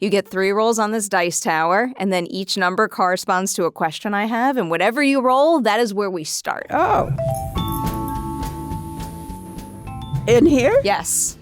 You get 3 rolls on this dice tower, and then each number corresponds to a question I have, and whatever you roll, that is where we start. Oh. In here? Yes.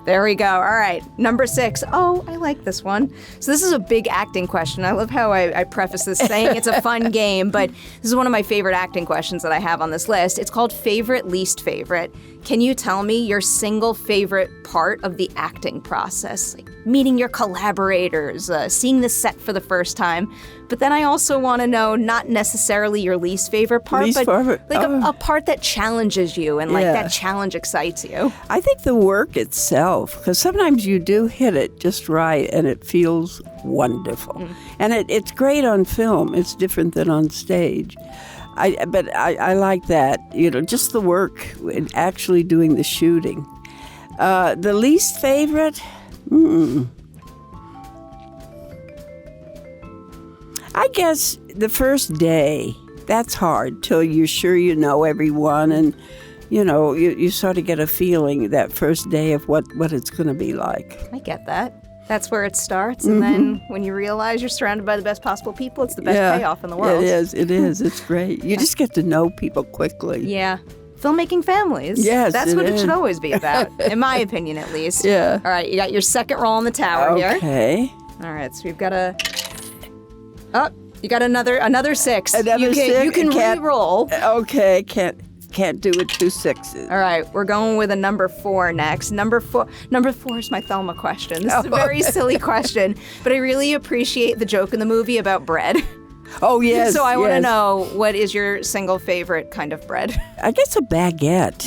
There we go. All right. Number 6. Oh, I like this one. So this is a big acting question. I love how I preface this saying it's a fun game, but this is one of my favorite acting questions that I have on this list. It's called Favorite, Least Favorite. Can you tell me your single favorite part of the acting process? Like meeting your collaborators, seeing the set for the first time. But then I also want to know not necessarily your least favorite part, but a part that challenges you and that challenge excites you. I think the work itself, because sometimes you do hit it just right and it feels wonderful. And it's great on film. It's different than on stage. But I like that, just the work in actually doing the shooting. The least favorite? I guess the first day. That's hard till you're sure you know everyone and, you sort of get a feeling that first day of what it's going to be like. I get that. That's where it starts, and then when you realize you're surrounded by the best possible people, it's the best payoff in the world. It is. It's great. You just get to know people quickly. Yeah. Filmmaking families. Yes, that's what it should always be about, in my opinion at least. Yeah. All right, you got your second roll on the tower here. Okay. All right, so we've got you got another 6. Another 6? You can re-roll. Okay, can't do it 2 6s. All right, we're going with a number 4 next. Number 4 is my Thelma question. This is a very silly question, but I really appreciate the joke in the movie about bread. Oh, yes. So I want to know, what is your single favorite kind of bread? I guess a baguette.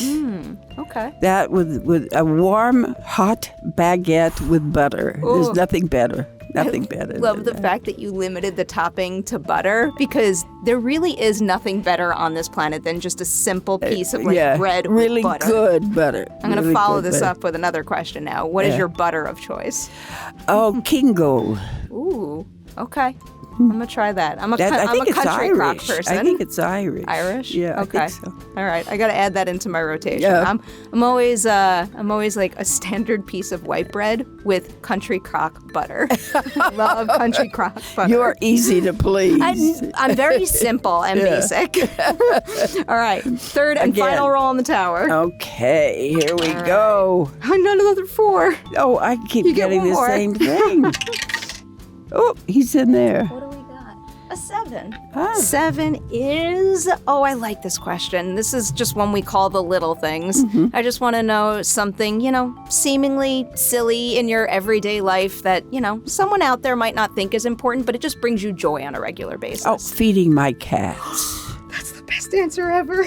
Okay. That with a warm, hot baguette with butter. Ooh. There's nothing better. Nothing better. I love the fact that you limited the topping to butter, because there really is nothing better on this planet than just a simple piece of bread really with butter. Good butter. I'm going to follow this up with another question now. What is your butter of choice? Oh, Kingo. Ooh, okay. I'm going to try that. I'm a country crock person. I think it's Irish. Irish? Yeah, okay. I think so. All right. I got to add that into my rotation. Yeah. I'm always like a standard piece of white bread with country crock butter. I love country crock butter. You're easy to please. I'm very simple and basic. All right. Third and final roll on the tower. Okay, here we go. Another 4. Oh, I keep getting the same thing. Oh, he's in there. What do we got? A 7. Ah. 7 is... Oh, I like this question. This is just one we call the little things. I just want to know something, seemingly silly in your everyday life that, someone out there might not think is important, but it just brings you joy on a regular basis. Oh, feeding my cats. That's the best answer ever.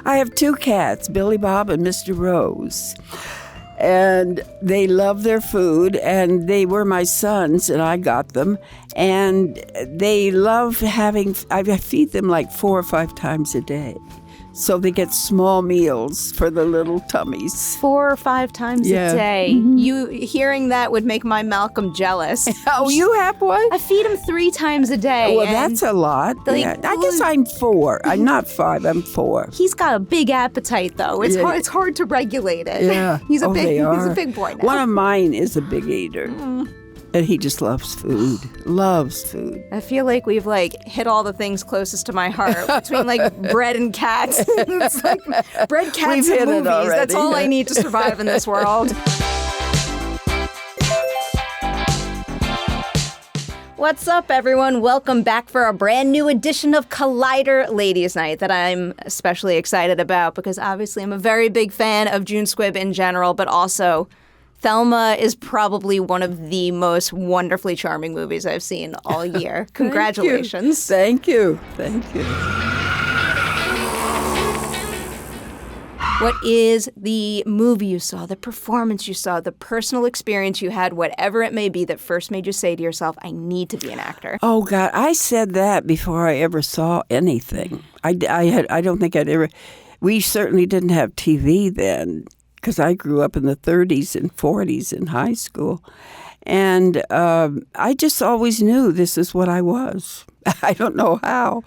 I have 2 cats, Billy Bob and Mr. Rose. And they love their food, and they were my sons, and I got them. And they love I feed them like 4 or 5 times a day. So they get small meals for the little tummies. 4 or 5 times a day. You hearing that would make my Malcolm jealous. Oh, you have one? I feed him 3 times a day. Well, that's a lot. I guess I'm 4. I'm not 5. I'm 4. He's got a big appetite, though. It's hard to regulate it. Yeah. He's a big boy now. One of mine is a big eater. And he just loves food. Loves food. I feel like we've hit all the things closest to my heart between bread and cats. It's like bread, cats, and movies. That's all I need to survive in this world. What's up, everyone? Welcome back for a brand new edition of Collider Ladies Night that I'm especially excited about because obviously I'm a very big fan of June Squibb in general, but also Thelma is probably one of the most wonderfully charming movies I've seen all year. Congratulations. Thank you. Thank you. What is the movie you saw, the performance you saw, the personal experience you had, whatever it may be, that first made you say to yourself, I need to be an actor? Oh, God, I said that before I ever saw anything. I don't think I'd ever... We certainly didn't have TV then, because I grew up in the 30s and 40s in high school. And I just always knew this is what I was. I don't know how.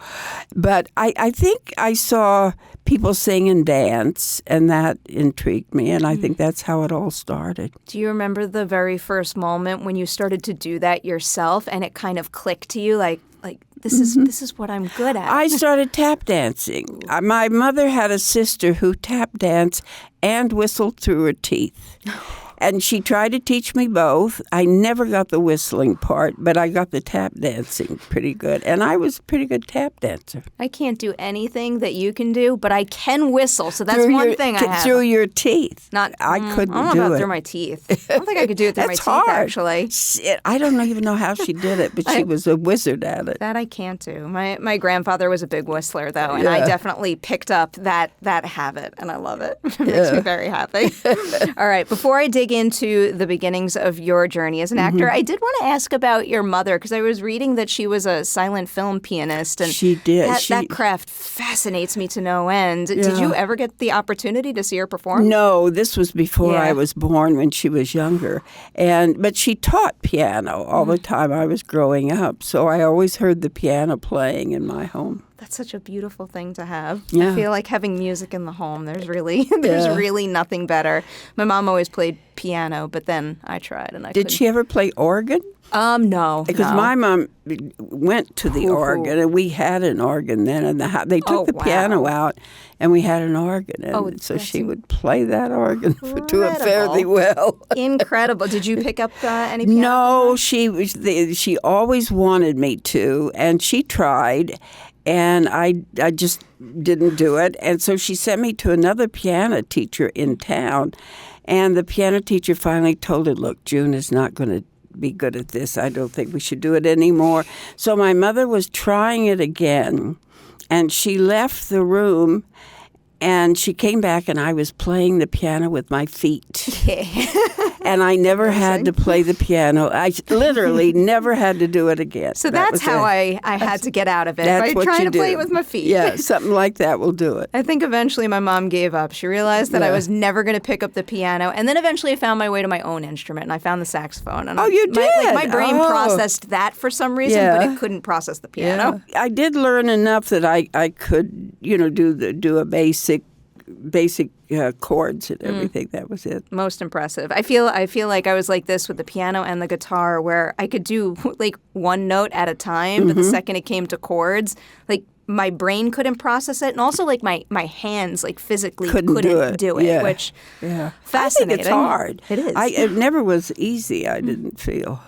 But I think I saw people sing and dance, and that intrigued me. And I think that's how it all started. Do you remember the very first moment when you started to do that yourself and it kind of clicked to you like this is what I'm good at? I started tap dancing. My mother had a sister who tap danced and whistled through her teeth. And she tried to teach me both. I never got the whistling part, but I got the tap dancing pretty good. And I was a pretty good tap dancer. I can't do anything that you can do, but I can whistle. So that's one thing I have. Through your teeth. I couldn't I don't do know about it. through my teeth. I don't think I could do it through my That's teeth, hard. actually. I don't even know how she did it, but she was a wizard at it. That I can't do. My grandfather was a big whistler, though, and I definitely picked up that habit, and I love it. It makes me very happy. All right, before I dig into the beginnings of your journey as an actor, I did want to ask about your mother, because I was reading that she was a silent film pianist. And she did. That craft fascinates me to no end. Did you ever get the opportunity to see her perform? No, this was before I was born, when she was younger. But she taught piano all the time I was growing up, so I always heard the piano playing in my home. That's such a beautiful thing to have. Yeah. I feel like having music in the home, there's really nothing better. My mom always played piano, but then I tried and I couldn't. Did she ever play organ? No. Because my mom went to the organ, and we had an organ then. And they took the piano out, and we had an organ. And so she would play that organ to it fairly well. Incredible. Did you pick up any piano? No, she always wanted me to, and she tried. And I just didn't do it. And so she sent me to another piano teacher in town. And the piano teacher finally told her, look, June is not going to be good at this. I don't think we should do it anymore. So my mother was trying it again. And she left the room. And she came back, and I was playing the piano with my feet. And I never had to play the piano. I literally never had to do it again. So that's how I had to get out of it. By trying to play it with my feet. Yeah, something like that will do it. I think eventually my mom gave up. She realized that I was never going to pick up the piano. And then eventually I found my way to my own instrument, and I found the saxophone. And you did? My brain processed that for some reason, but it couldn't process the piano. Yeah. I did learn enough that I could, do a basic chords and everything. That was it. Most impressive. I feel like I was like this with the piano and the guitar, where I could do like one note at a time, but the second it came to chords, like my brain couldn't process it, and also like my hands like physically couldn't do it, which fascinating. I think it's hard. It is. It never was easy, I didn't feel.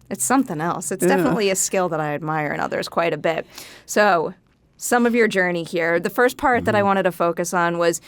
It's something else. It's definitely a skill that I admire in others quite a bit. So, some of your journey here. The first part that I wanted to focus on was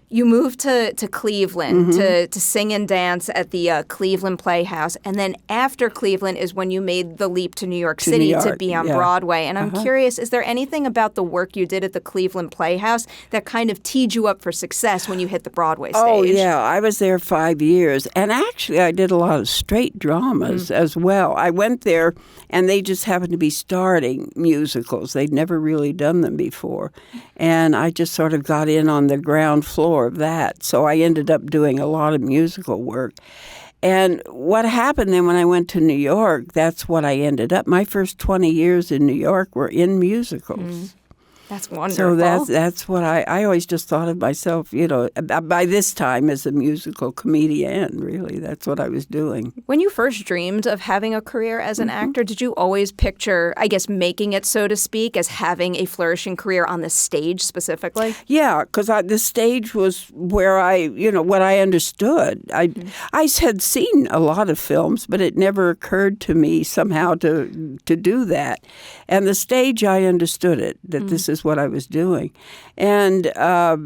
you moved to Cleveland to sing and dance at the Cleveland Playhouse. And then after Cleveland is when you made the leap to New York City to be on Broadway. And I'm curious, is there anything about the work you did at the Cleveland Playhouse that kind of teed you up for success when you hit the Broadway stage? Oh, yeah. I was there 5 years. And actually, I did a lot of straight dramas as well. I went there, and they just happened to be starting musicals. They'd never really done them before. And I just sort of got in on the ground floor of that. So I ended up doing a lot of musical work. And what happened then when I went to New York, that's what I ended up. My first 20 years in New York were in musicals. That's wonderful. So that's what I always just thought of myself, by this time as a musical comedian, really. That's what I was doing. When you first dreamed of having a career as an actor, did you always picture, I guess, making it, so to speak, as having a flourishing career on the stage specifically? Yeah, because the stage was where what I understood. I had seen a lot of films, but it never occurred to me somehow to do that. And the stage, I understood it, that this is what I was doing. And I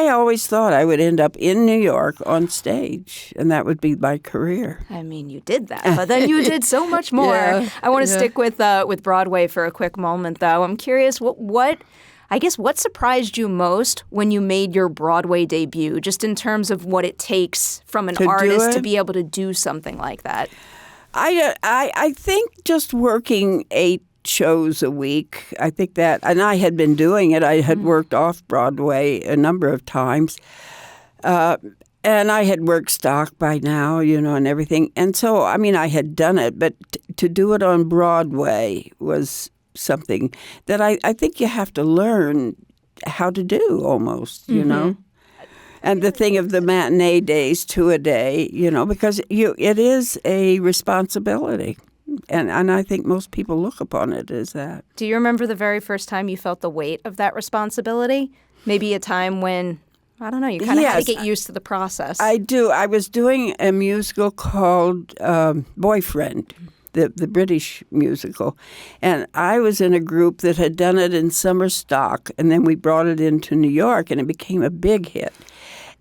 always thought I would end up in New York on stage, and that would be my career. I mean, you did that, but then you did so much more. I want to stick with Broadway for a quick moment, though. I'm curious, what surprised you most when you made your Broadway debut, just in terms of what it takes from an artist to be able to do something like that? I think just working 8 shows a week, I think that, and I had been doing it. I had worked off Broadway a number of times. And I had worked stock by now, and everything. And so, I had done it, but to do it on Broadway was something that I think you have to learn how to do almost, And the thing of the matinee days, 2 a day, because it is a responsibility. And I think most people look upon it as that. Do you remember the very first time you felt the weight of that responsibility? Maybe a time when, I don't know, you kind of had to get used to the process. I do. I was doing a musical called Boyfriend, the British musical. And I was in a group that had done it in summer stock, and then we brought it into New York, and it became a big hit.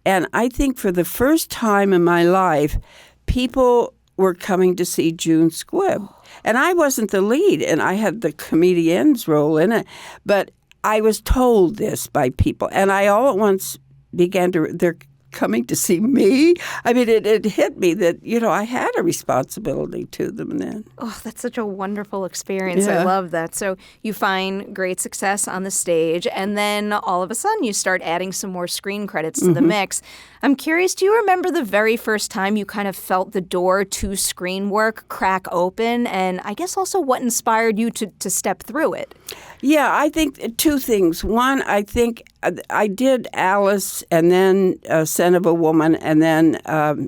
And I think for the first time in my life, people were coming to see June Squibb. And I wasn't the lead, and I had the comedian's role in it. But I was told this by people, and I all at once they're coming to see me. It hit me that, I had a responsibility to them then. Oh, that's such a wonderful experience. Yeah. I love that. So you find great success on the stage, and then all of a sudden you start adding some more screen credits to the mix. I'm curious, do you remember the very first time you kind of felt the door to screen work crack open? And I guess also what inspired you to step through it? Yeah, I think 2 things. One, I think I did Alice and then Son of a Woman and then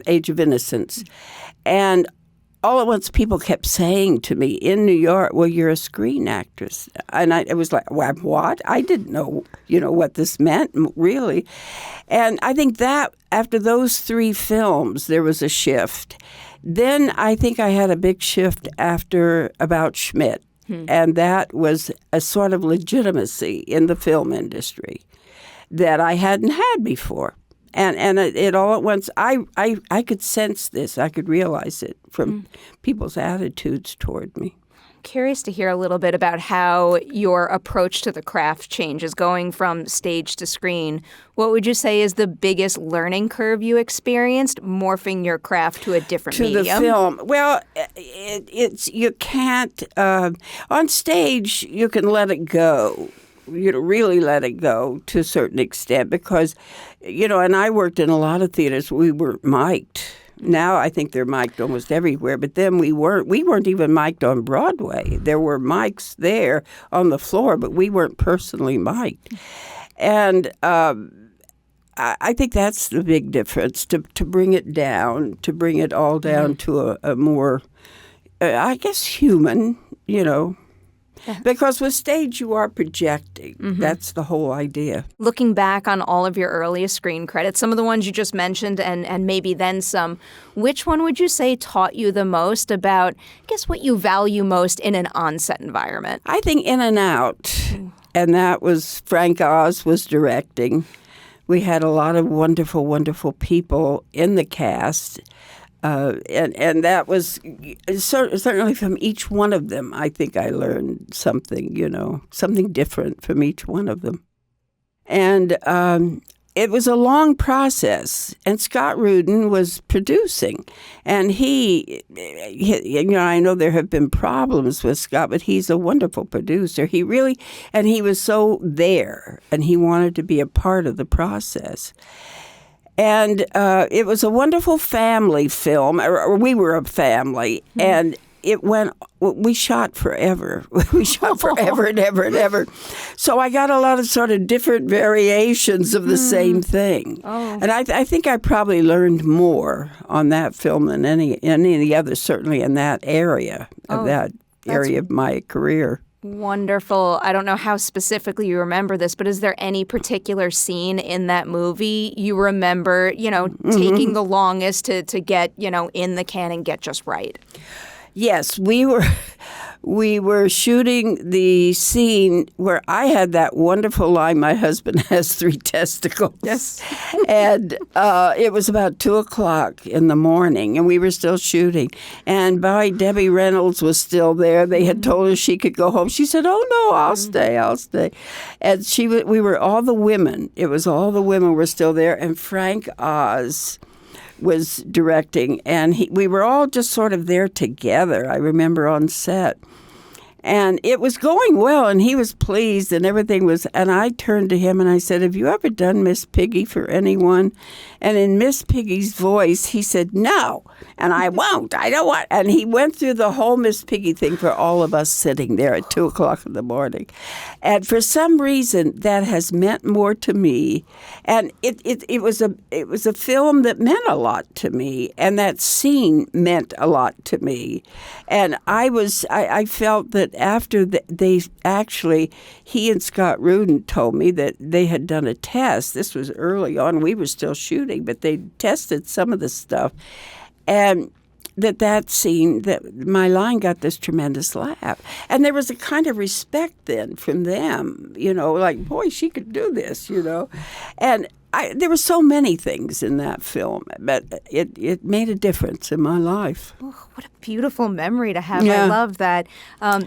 Age of Innocence. And all at once people kept saying to me in New York, well, you're a screen actress. And I was like, well, what? I didn't know, what this meant, really. And I think that after those 3 films, there was a shift. Then I think I had a big shift after About Schmidt. And that was a sort of legitimacy in the film industry that I hadn't had before. And it all at once, I could sense this. I could realize it from people's attitudes toward me. Curious to hear a little bit about how your approach to the craft changes going from stage to screen. What would you say is the biggest learning curve you experienced morphing your craft to a different medium? To the film. Well, it's you can't on stage you can let it go. Really let it go to a certain extent because, and I worked in a lot of theaters. We were mic'd. Now I think they're mic'd almost everywhere, but then we weren't even mic'd on Broadway. There were mics there on the floor, but we weren't personally mic'd. And I think that's the big difference, to bring it down, to bring it all down to a more, I guess, human, Because with stage, you are projecting. That's the whole idea. Looking back on all of your earliest screen credits, some of the ones you just mentioned and maybe then some, which one would you say taught you the most about, I guess, what you value most in an on-set environment? I think In and Out, and that was Frank Oz was directing. We had a lot of wonderful, wonderful people in the cast. And that was certainly from each one of them. I think I learned something, something different from each one of them. And it was a long process. And Scott Rudin was producing. And he, I know there have been problems with Scott, but he's a wonderful producer. He was so there, and he wanted to be a part of the process. And it was a wonderful family film. We were a family, and we shot forever. We shot forever and ever and ever. So I got a lot of sort of different variations of the same thing. Oh. And I think I probably learned more on that film than any of the others, certainly in that area of my career. Wonderful. I don't know how specifically you remember this, but is there any particular scene in that movie you remember, taking the longest to get, in the can and get just right? Yes, we were shooting the scene where I had that wonderful line, my husband has 3 testicles. Yes. And it was about 2:00 in the morning, and we were still shooting. And Debbie Reynolds was still there. They had told her she could go home. She said, oh, no, I'll stay. And we were all the women. It was all the women were still there. And Frank Oz was directing, and we were all just sort of there together, I remember, on set. And it was going well, and he was pleased, and everything was. And I turned to him and I said, "Have you ever done Miss Piggy for anyone?" And in Miss Piggy's voice, he said, "No, and I won't. I don't want." And he went through the whole Miss Piggy thing for all of us sitting there at 2:00 in the morning. And for some reason, that has meant more to me. And it was a film that meant a lot to me, and that scene meant a lot to me. And I felt that after he and Scott Rudin told me that they had done a test. This was early on. We were still shooting, but they tested some of the stuff. And that scene, that my line got this tremendous laugh. And there was a kind of respect then from them, like, boy, she could do this, And there were so many things in that film, but it made a difference in my life. Oh, what a beautiful memory to have. Yeah. I love that.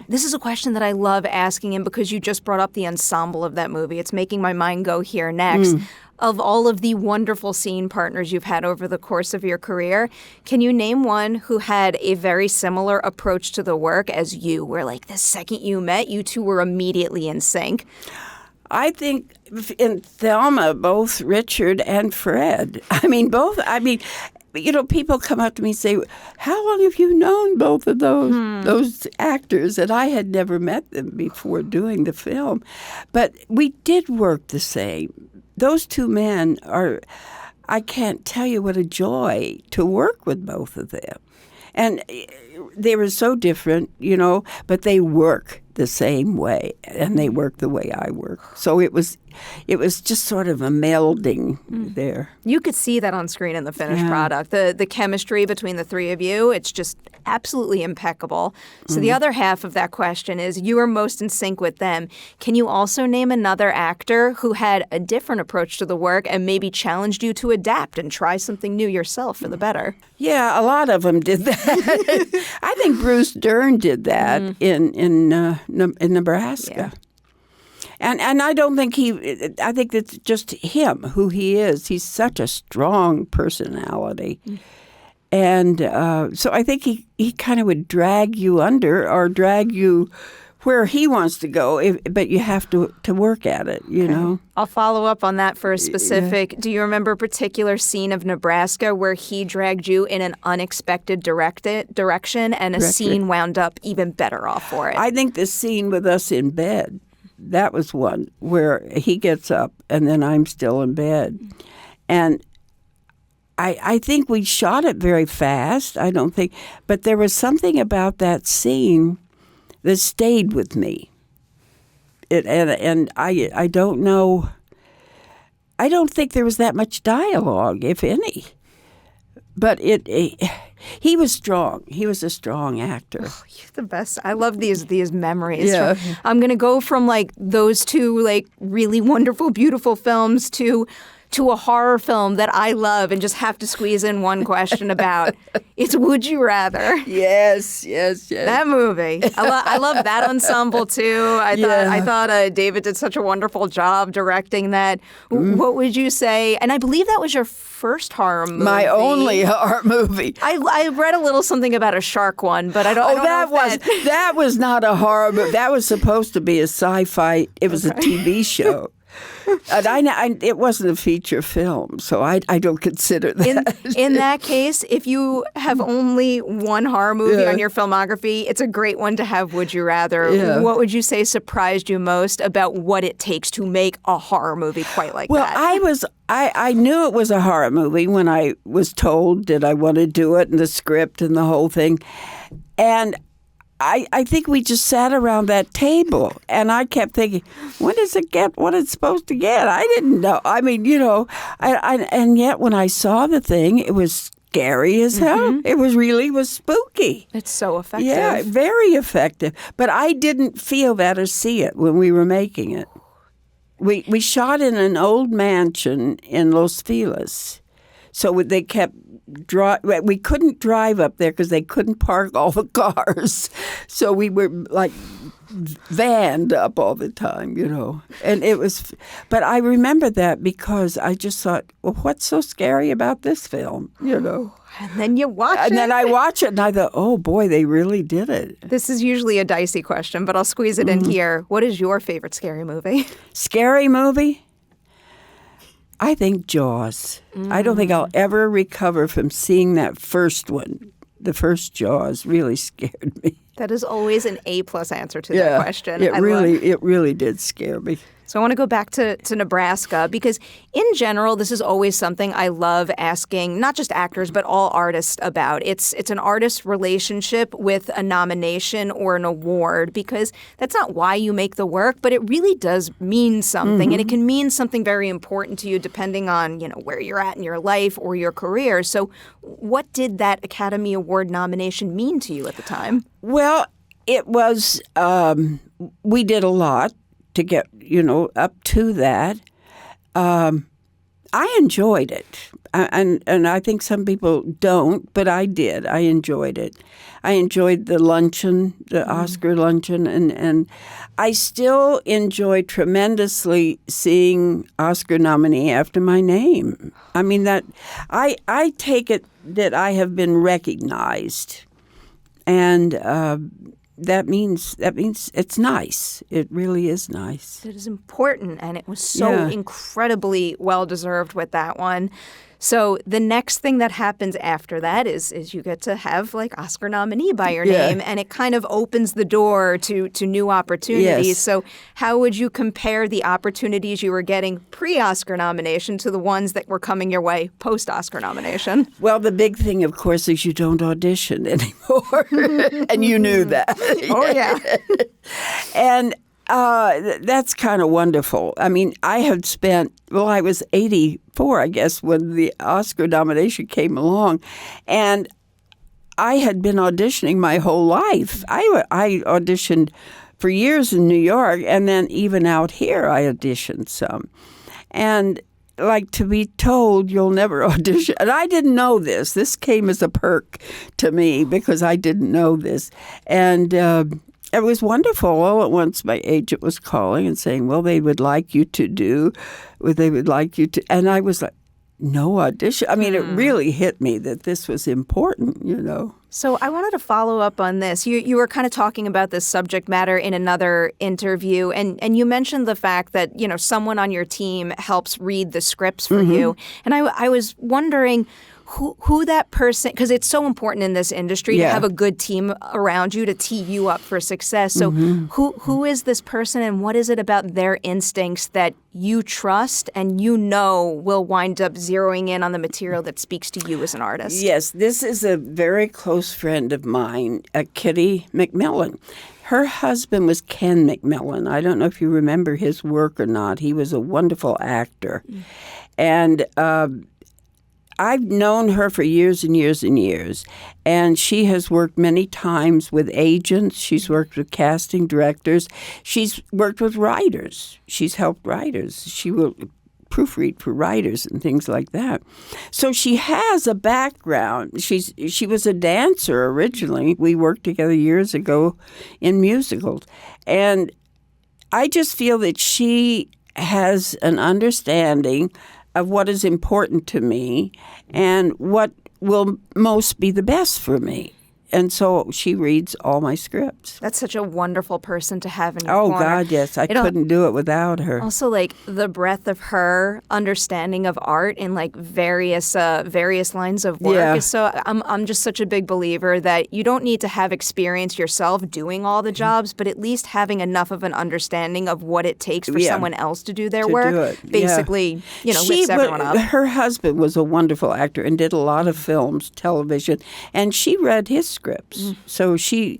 This is a question that I love asking him because you just brought up the ensemble of that movie. It's making my mind go here next. Of all of the wonderful scene partners you've had over the course of your career, can you name one who had a very similar approach to the work as you, where like the second you met, you two were immediately in sync? I think in Thelma, both Richard and Fred. People come up to me and say, "How long have you known both of those actors?" And I had never met them before doing the film. But we did work the same. Those two men I can't tell you what a joy to work with both of them. And they were so different, but they work the same way, and they work the way I work. So it was just sort of a melding there. You could see that on screen in the finished product. The chemistry between the three of you, it's just absolutely impeccable. So the other half of that question is, you are most in sync with them. Can you also name another actor who had a different approach to the work and maybe challenged you to adapt and try something new yourself for the better? Yeah, a lot of them did that. I think Bruce Dern did that in Nebraska. Yeah. And I don't think I think it's just him, who he is. He's such a strong personality. And so I think he kind of would drag you under or drag you where he wants to go, but you have to work at it, know. I'll follow up on that for a specific. Do you remember a particular scene of Nebraska where he dragged you in an unexpected direction and a scene wound up even better off for it? I think the scene with us in bed, that was one where he gets up and then I'm still in bed. And I think we shot it very fast. But there was something about that scene that stayed with me. I don't know. I don't think there was that much dialogue, if any. But he was strong. He was a strong actor. Oh, you're the best. I love these memories. Yeah. I'm going to go from like those two like really wonderful, beautiful films to a horror film that I love and just have to squeeze in one question about. It's Would You Rather. Yes. That movie. I love that ensemble too. I thought David did such a wonderful job directing that. What would you say? And I believe that was your first horror movie. My only horror movie. I read a little something about a shark one, but I don't know that was not a horror movie. That was supposed to be a sci-fi. It was a TV show. And it wasn't a feature film, so I don't consider that. In that case, if you have only one horror movie on your filmography, it's a great one to have Would You Rather. Yeah. What would you say surprised you most about what it takes to make a horror movie quite like that? Well, I knew it was a horror movie when I was told that I want to do it and the script and the whole thing. And I think we just sat around that table, and I kept thinking, when does it get what it's supposed to get? I didn't know. I mean, and yet when I saw the thing, it was scary as hell. It was spooky. It's so effective. Yeah, very effective. But I didn't feel that or see it when we were making it. We shot in an old mansion in Los Feliz, so they kept. We couldn't drive up there because they couldn't park all the cars. So we were like vanned up all the time, And it was, but I remember that because I just thought, well, what's so scary about this film, And then you watch it. And then I watch it, and I thought, oh, boy, they really did it. This is usually a dicey question, but I'll squeeze it in here. What is your favorite scary movie? Scary movie? I think Jaws. I don't think I'll ever recover from seeing that first one. The first Jaws really scared me. That is always an A+ answer to that question. It really did scare me. So I want to go back to Nebraska because in general, this is always something I love asking not just actors, but all artists about. It's an artist's relationship with a nomination or an award because that's not why you make the work, but it really does mean something. And it can mean something very important to you depending on, where you're at in your life or your career. So what did that Academy Award nomination mean to you at the time? Well, it was, we did a lot to get, up to that. I enjoyed it. And I think some people don't, but I did. I enjoyed it. I enjoyed the luncheon, the Oscar luncheon, and I still enjoy tremendously seeing Oscar nominee after my name. I mean, that I take it that I have been recognized, and that means it's nice. It really is nice. It is important, and it was so incredibly well-deserved with that one. So the next thing that happens after that is you get to have like Oscar nominee by your name, and it kind of opens the door to new opportunities. Yes. So how would you compare the opportunities you were getting pre-Oscar nomination to the ones that were coming your way post-Oscar nomination? Well, the big thing, of course, is you don't audition anymore, and you knew that. Oh, yeah. And that's kind of wonderful. I mean, I was 84, I guess, when the Oscar nomination came along. And I had been auditioning my whole life. I auditioned for years in New York, and then even out here I auditioned some. And like to be told you'll never audition. And I didn't know this. This came as a perk to me because I didn't know this. And it was wonderful. All at once, my agent was calling and saying, well, they would like you to. And I was like, no audition. I mean, it really hit me that this was important, So I wanted to follow up on this. You were kind of talking about this subject matter in another interview, and you mentioned the fact that, someone on your team helps read the scripts for you. And I was wondering who that person, because it's so important in this industry to have a good team around you to tee you up for success. So who is this person, and what is it about their instincts that you trust and will wind up zeroing in on the material that speaks to you as an artist? Yes, this is a very close friend of mine, Kitty McMillan. Her husband was Ken McMillan. I don't know if you remember his work or not. He was a wonderful actor. And I've known her for years and years and years, and she has worked many times with agents. She's worked with casting directors. She's worked with writers. She's helped writers. She will proofread for writers and things like that. So she has a background. She was a dancer originally. We worked together years ago in musicals. And I just feel that she has an understanding of what is important to me and what will most be the best for me. And so she reads all my scripts. That's such a wonderful person to have in your corner. Oh, God, yes. I couldn't do it without her. Also, like, the breadth of her understanding of art in, like, various lines of work. Yeah. So I'm just such a big believer that you don't need to have experience yourself doing all the jobs, but at least having enough of an understanding of what it takes for someone else to do their work. Do it. Basically, lifts everyone up. Her husband was a wonderful actor and did a lot of films, television, and she read his scripts. So she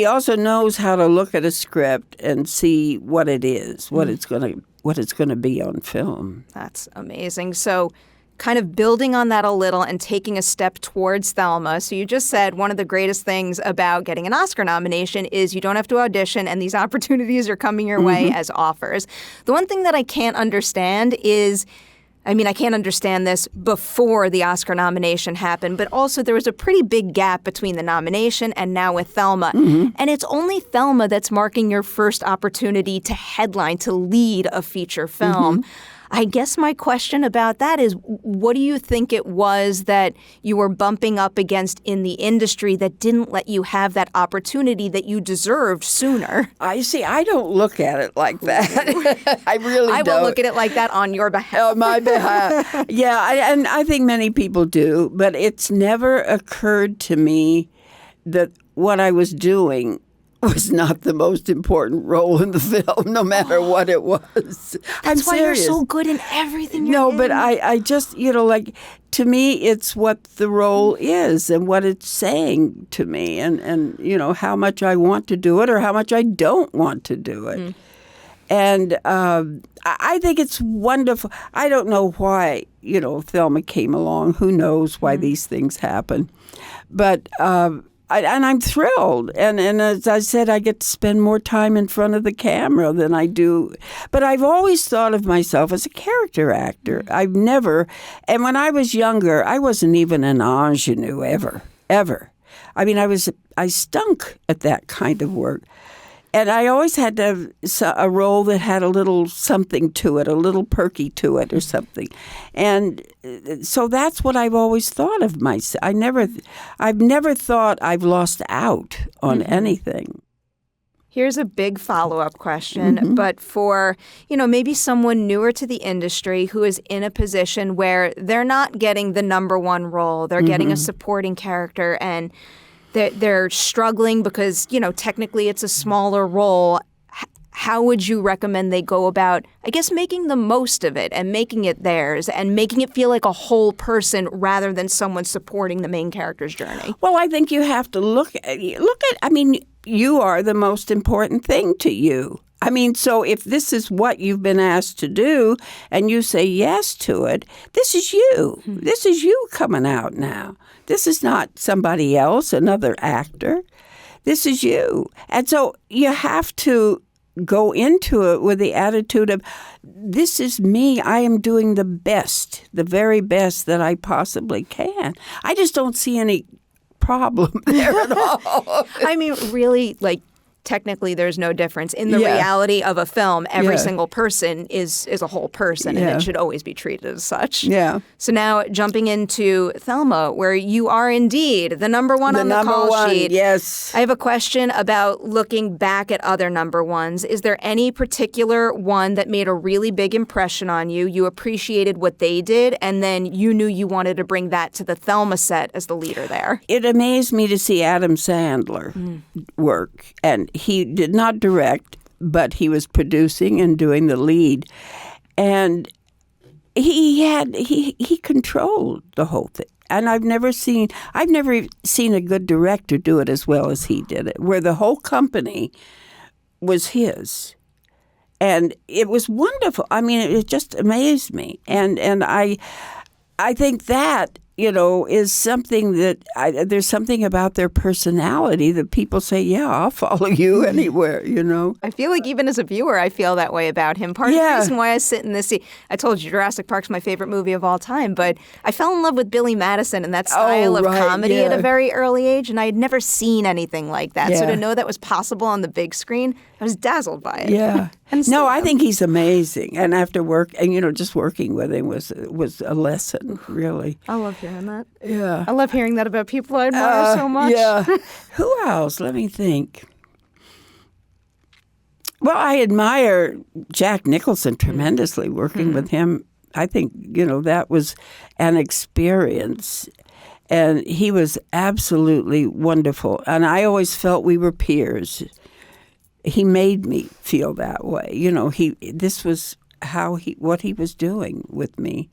also knows how to look at a script and see what it is, what it's going to be on film. That's amazing. So kind of building on that a little and taking a step towards Thelma. So you just said one of the greatest things about getting an Oscar nomination is you don't have to audition and these opportunities are coming your way as offers. The one thing that I can't understand is, I can't understand this before the Oscar nomination happened, but also there was a pretty big gap between the nomination and now with Thelma. And it's only Thelma that's marking your first opportunity to headline, to lead a feature film. I guess my question about that is, what do you think it was that you were bumping up against in the industry that didn't let you have that opportunity that you deserved sooner? I don't look at it like that. I really don't. I will look at it like that on your behalf. On my behalf. Yeah, and I think many people do, but it's never occurred to me that what I was doing was not the most important role in the film, no matter what it was. That's why serious. you're so good in everything you're in. No, but I just, like, to me, it's what the role is and what it's saying to me and how much I want to do it or how much I don't want to do it. And I think it's wonderful. I don't know why, Thelma came along. Who knows why these things happen. But I'm thrilled. And as I said, I get to spend more time in front of the camera than I do. But I've always thought of myself as a character actor. I've never. And when I was younger, I wasn't even an ingenue ever. I mean, I stunk at that kind of work. And I always had to have a role that had a little something to it, a little perky to it or something. And so that's what I've always thought of myself. I've never thought I've lost out on anything. Here's a big follow-up question, but for, maybe someone newer to the industry who is in a position where they're not getting the number one role, they're getting a supporting character, and they're struggling because, technically it's a smaller role. How would you recommend they go about, I guess, making the most of it and making it theirs and making it feel like a whole person rather than someone supporting the main character's journey? Well, I think you have to look at, you are the most important thing to you. I mean, so if this is what you've been asked to do and you say yes to it, this is you. This is you coming out now. This is not somebody else, another actor. This is you. And so you have to go into it with the attitude of, this is me. I am doing the best, the very best that I possibly can. I just don't see any problem there at all. I mean, really, technically there's no difference. In the reality of a film, every single person is a whole person, and it should always be treated as such. Yeah. So now jumping into Thelma, where you are indeed the number one on the call sheet. Yes. I have a question about looking back at other number ones. Is there any particular one that made a really big impression on you? You appreciated what they did, and then you knew you wanted to bring that to the Thelma set as the leader there? It amazed me to see Adam Sandler work, and he did not direct, but he was producing and doing the lead. And he controlled the whole thing. And I've never seen a good director do it as well as he did it, where the whole company was his. And it was wonderful. I mean, it just amazed me. And I think that, is something that there's something about their personality that people say, yeah, I'll follow you anywhere, I feel like even as a viewer, I feel that way about him. Part of the reason why I sit in this seat, I told you Jurassic Park's my favorite movie of all time, but I fell in love with Billy Madison and that style of comedy at a very early age, and I had never seen anything like that. So to know that was possible on the big screen, I was dazzled by it. Yeah. No, I think he's amazing. And after work, and just working with him was a lesson, really. I love hearing that. Yeah. I love hearing that about people I admire so much. Yeah. Who else? Let me think. Well, I admire Jack Nicholson tremendously, working with him. I think, that was an experience. And he was absolutely wonderful. And I always felt we were peers. He made me feel that way. This was what he was doing with me.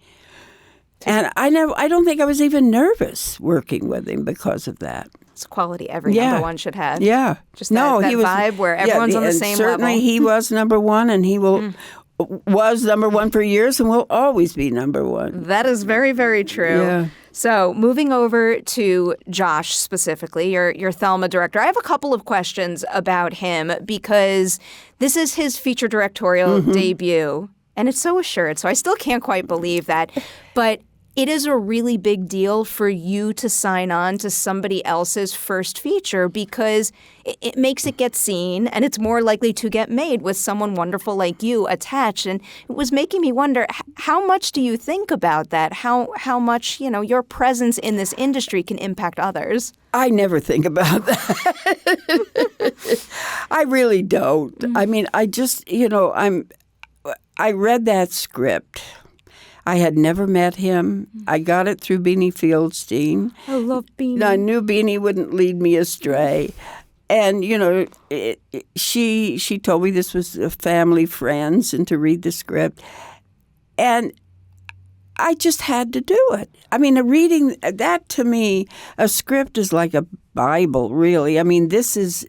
And I don't think I was even nervous working with him because of that. It's a quality every number one should have. Yeah. Just that vibe where everyone's on the same level. Certainly he was number one, and he was number one for years and will always be number one. That is very, very true. Yeah. So moving over to Josh specifically, your Thelma director, I have a couple of questions about him because this is his feature directorial debut, and it's so assured, so I still can't quite believe that. But it is a really big deal for you to sign on to somebody else's first feature because it makes it get seen and it's more likely to get made with someone wonderful like you attached. And it was making me wonder, how much do you think about that? How much, your presence in this industry can impact others? I never think about that. I really don't. Mm-hmm. I mean, I just, I read that script. I had never met him. I got it through Beanie Fieldstein. I love Beanie. I knew Beanie wouldn't lead me astray. And, she told me this was family friends and to read the script. And I just had to do it. I mean, reading that to me, a script is like a Bible, really. I mean, this is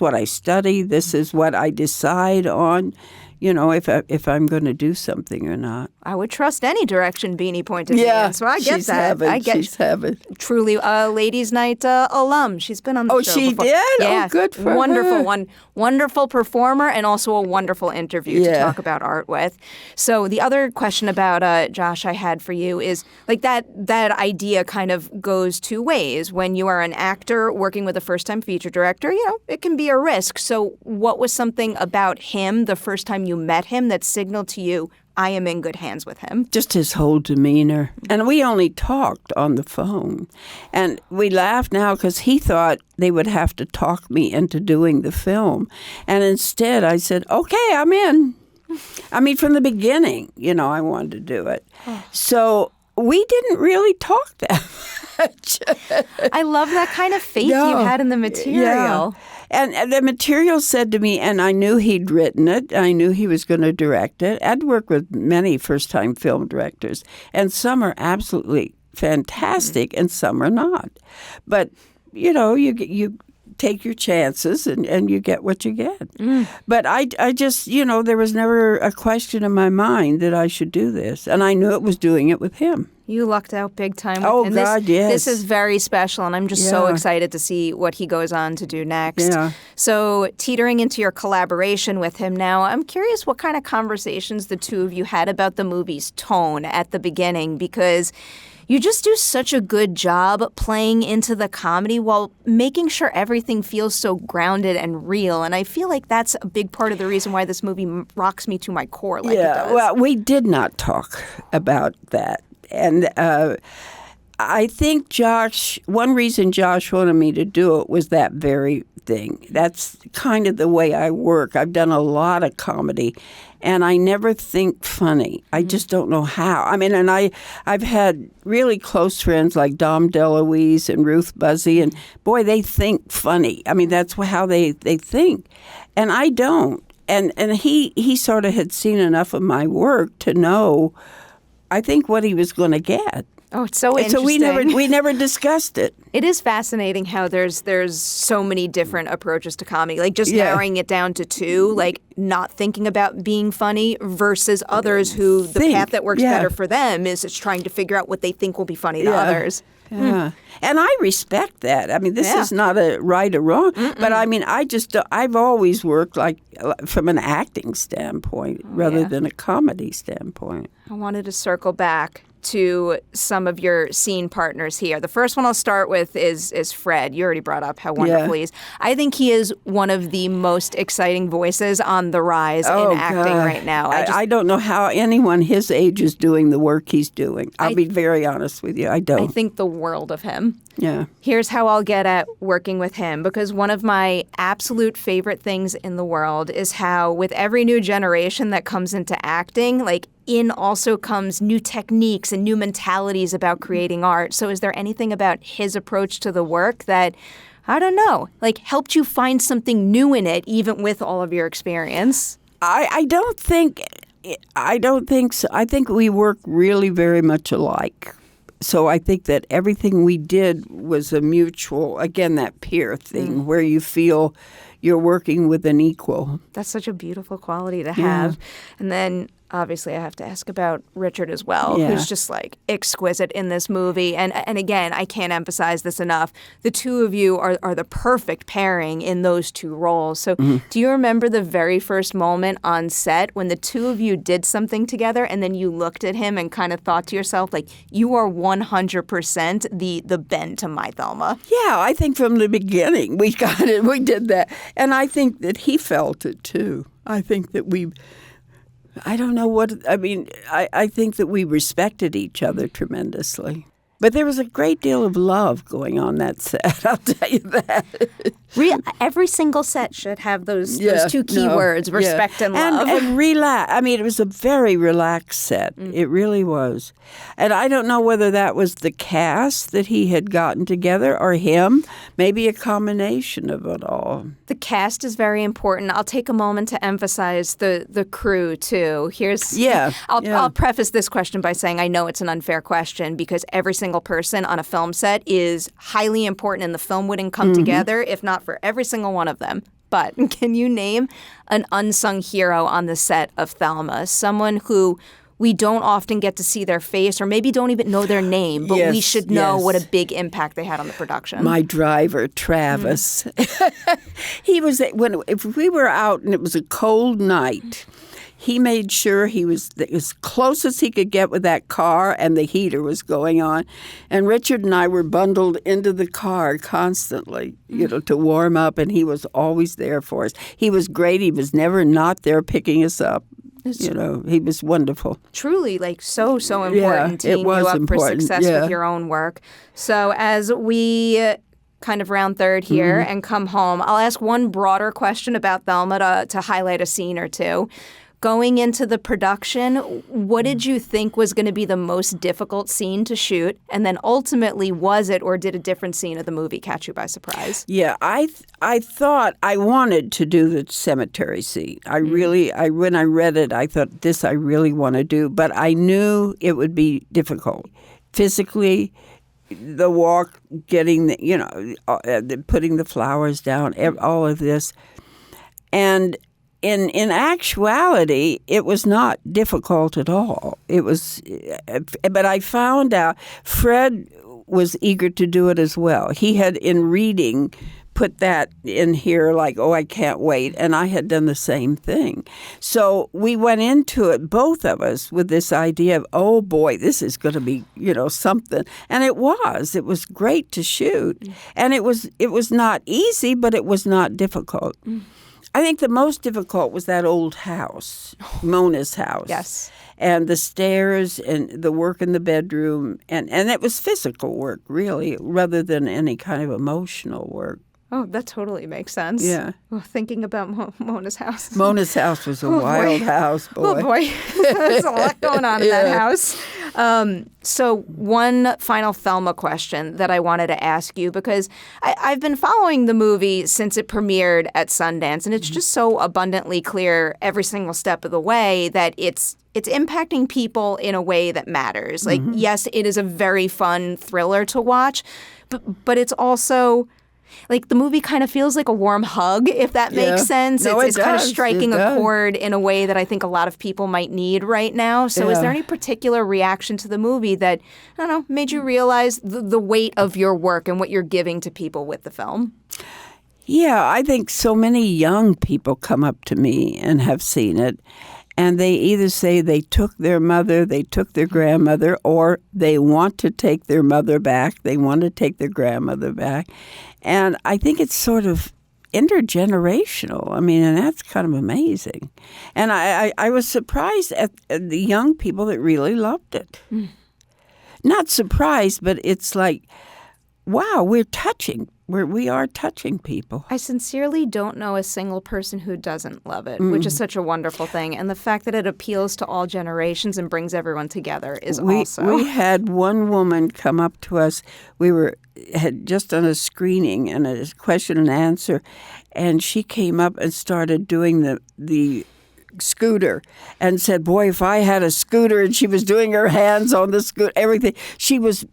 what I study. This is what I decide on. If I'm going to do something or not. I would trust any direction Beanie pointed me in, so I get that. She's heaven. Truly, Ladies' Night alum. She's been on the show before. Did? Yeah. Oh, good for wonderful her. Wonderful performer and also a wonderful interview to talk about art with. So the other question about Josh I had for you is, like, that idea kind of goes two ways. When you are an actor working with a first-time feature director, it can be a risk. So what was something about him the first time you met him that signaled to you, I am in good hands with him? Just his whole demeanor. And we only talked on the phone. And we laugh now because he thought they would have to talk me into doing the film. And instead I said, okay, I'm in. I mean, from the beginning, I wanted to do it. So we didn't really talk that much. I love that kind of faith you had in the material. Yeah. And the material said to me, and I knew he'd written it, I knew he was going to direct it. I'd worked with many first-time film directors, and some are absolutely fantastic, and some are not. But, you take your chances, and you get what you get. But I just, there was never a question in my mind that I should do this, and I knew it was doing it with him. You lucked out big time. Oh, God, yes. This is very special, and I'm just so excited to see what he goes on to do next. Yeah. So, teetering into your collaboration with him now, I'm curious what kind of conversations the two of you had about the movie's tone at the beginning, because you just do such a good job playing into the comedy while making sure everything feels so grounded and real. And I feel like that's a big part of the reason why this movie rocks me to my core like it does. Well, we did not talk about that. And I think one reason Josh wanted me to do it was that very thing. That's kind of the way I work. I've done a lot of comedy, and I never think funny. I just don't know how. I mean, and I've had really close friends like Dom DeLuise and Ruth Buzzy, and boy, they think funny. I mean, that's how they think, and I don't. And he sort of had seen enough of my work to know, I think, what he was going to get. Oh, it's so interesting. So we never discussed it. It is fascinating how there's so many different approaches to comedy. Like just narrowing it down to two, like not thinking about being funny versus others who the path that works better for them is it's trying to figure out what they think will be funny to others. Yeah. And I respect that. I mean, this is not a right or wrong, but I mean, I've always worked like from an acting standpoint rather than a comedy standpoint. I wanted to circle back to some of your scene partners here. The first one I'll start with is Fred. You already brought up how wonderful he is. I think he is one of the most exciting voices on the rise in acting right now. I don't know how anyone his age is doing the work he's doing. I'll be very honest with you. I don't. I think the world of him. Yeah. Here's how I'll get at working with him, because one of my absolute favorite things in the world is how with every new generation that comes into acting, like in also comes new techniques and new mentalities about creating art. So is there anything about his approach to the work that, I don't know, like helped you find something new in it, even with all of your experience? I don't think so. I think we work really very much alike. So I think that everything we did was a mutual, again, that peer thing where you feel you're working with an equal. That's such a beautiful quality to have. And then obviously I have to ask about Richard as well, Yeah. who's just like exquisite in this movie. And again, I can't emphasize this enough. The two of you are the perfect pairing in those two roles. So do you remember the very first moment on set when the two of you did something together and then you looked at him and kind of thought to yourself, like, you are 100% the Ben to my Thelma? Yeah, I think from the beginning we got it. We did that. And I think that he felt it too. I think that I don't know what, I mean, I think that we respected each other tremendously. But there was a great deal of love going on that set, I'll tell you that. Every single set should have those two keywords, respect and love. And relax. I mean, it was a very relaxed set. It really was. And I don't know whether that was the cast that he had gotten together or him, maybe a combination of it all. The cast is very important. I'll take a moment to emphasize the crew, too. I'll preface this question by saying I know it's an unfair question because every single person on a film set is highly important and the film wouldn't come together if not for every single one of them. But can you name an unsung hero on the set of Thelma? Someone who we don't often get to see their face or maybe don't even know their name, but we should know what a big impact they had on the production. My driver, Travis. He was, if we were out and it was a cold night, he made sure he was as close as he could get with that car and the heater was going on. And Richard and I were bundled into the car constantly, to warm up, and he was always there for us. He was great. He was never not there picking us up. He was wonderful. Truly, so important teeing you up for success with your own work. So as we kind of round third here and come home, I'll ask one broader question about Thelma to highlight a scene or two. Going into the production, what did you think was going to be the most difficult scene to shoot? And then ultimately, was it or did a different scene of the movie catch you by surprise? Yeah, I thought I wanted to do the cemetery scene. When I read it, I thought, this I really want to do. But I knew it would be difficult. Physically, the walk, getting, putting the flowers down, all of this. And in actuality, it was not difficult at all. It was, but I found out Fred was eager to do it as well. He had, in reading, put that in here like, oh, I can't wait. And I had done the same thing. So we went into it, both of us, with this idea of, oh, boy, this is going to be, something. And it was. It was great to shoot. And it was not easy, but it was not difficult. I think the most difficult was that old house, Mona's house. Yes. And the stairs and the work in the bedroom. And it was physical work, really, rather than any kind of emotional work. Oh, that totally makes sense. Yeah. Well, thinking about Mona's house. Mona's house was a wild house, boy. Oh, boy. There's a lot going on in that house. So one final Thelma question that I wanted to ask you, because I've been following the movie since it premiered at Sundance, and it's just so abundantly clear every single step of the way that it's impacting people in a way that matters. Like, yes, it is a very fun thriller to watch, but it's also... like, the movie kind of feels like a warm hug, if that makes sense. No, it's kind of does. striking a chord in a way that I think a lot of people might need right now. So is there any particular reaction to the movie that, I don't know, made you realize the weight of your work and what you're giving to people with the film? Yeah, I think so many young people come up to me and have seen it. And they either say they took their mother, they took their grandmother, or they want to take their mother back. They want to take their grandmother back. And I think it's sort of intergenerational. I mean, and that's kind of amazing. And I was surprised at the young people that really loved it. Not surprised, but it's like, wow, we are touching people. I sincerely don't know a single person who doesn't love it, which is such a wonderful thing. And the fact that it appeals to all generations and brings everyone together is also... We had one woman come up to us. We had just done a screening and a question and answer, and she came up and started doing the scooter and said, boy, if I had a scooter, and she was doing her hands on the scooter, everything. She was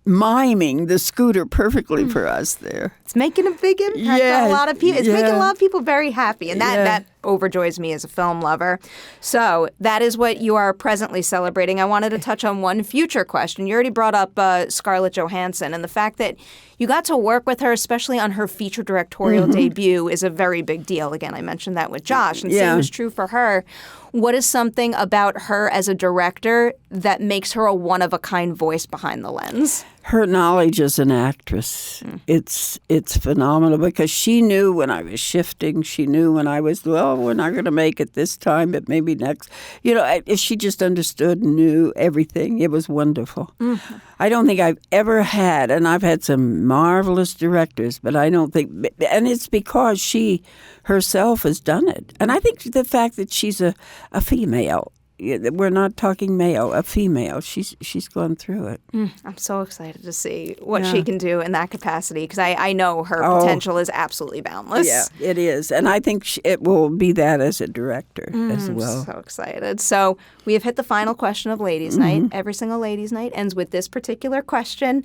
miming the scooter perfectly for us there. It's making a big impact on a lot of people. It's making a lot of people very happy, and that overjoys me as a film lover. So that is what you are presently celebrating. I wanted to touch on one future question. You already brought up Scarlett Johansson, and the fact that you got to work with her, especially on her feature directorial debut, is a very big deal. Again, I mentioned that with Josh, and same is true for her. What is something about her as a director that makes her a one-of-a-kind voice behind the lens? Her knowledge as an actress, it's phenomenal, because she knew when I was shifting. She knew when I was, well, we're not going to make it this time, but maybe next. You know, she just understood, knew everything. It was wonderful. I don't think I've ever had, and I've had some marvelous directors, but I don't think, and it's because she herself has done it. And I think the fact that she's a female, we're not talking male, a female. She's gone through it. I'm so excited to see what she can do in that capacity, because I know her potential is absolutely boundless. Yeah, it is. And I think it will be that as a director as well. I'm so excited. So we have hit the final question of Ladies' Night. Every single Ladies' Night ends with this particular question.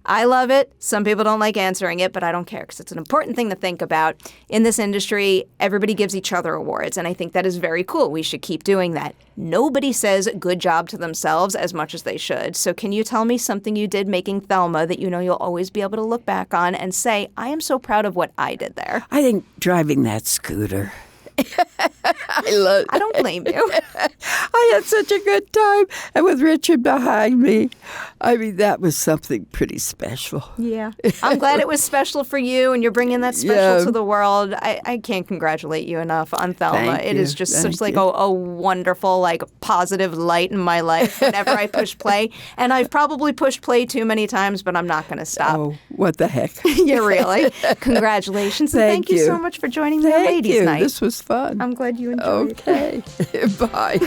I love it. Some people don't like answering it, but I don't care, because it's an important thing to think about. In this industry, everybody gives each other awards, and I think that is very cool. We should keep doing that. Nobody says good job to themselves as much as they should. So can you tell me something you did making Thelma that you know you'll always be able to look back on and say, I am so proud of what I did there? I think driving that scooter. I don't blame you. I had such a good time. And with Richard behind me, I mean, that was something pretty special. Yeah. I'm glad it was special for you, and you're bringing that special to the world. I can't congratulate you enough on Thelma. It is just such like a wonderful, like, positive light in my life whenever I push play. And I've probably pushed play too many times, but I'm not going to stop. Oh, what the heck. Yeah, really. Congratulations. And thank you so much for joining me on Ladies' Night. This was fun. I'm glad you enjoyed it. Okay. Bye.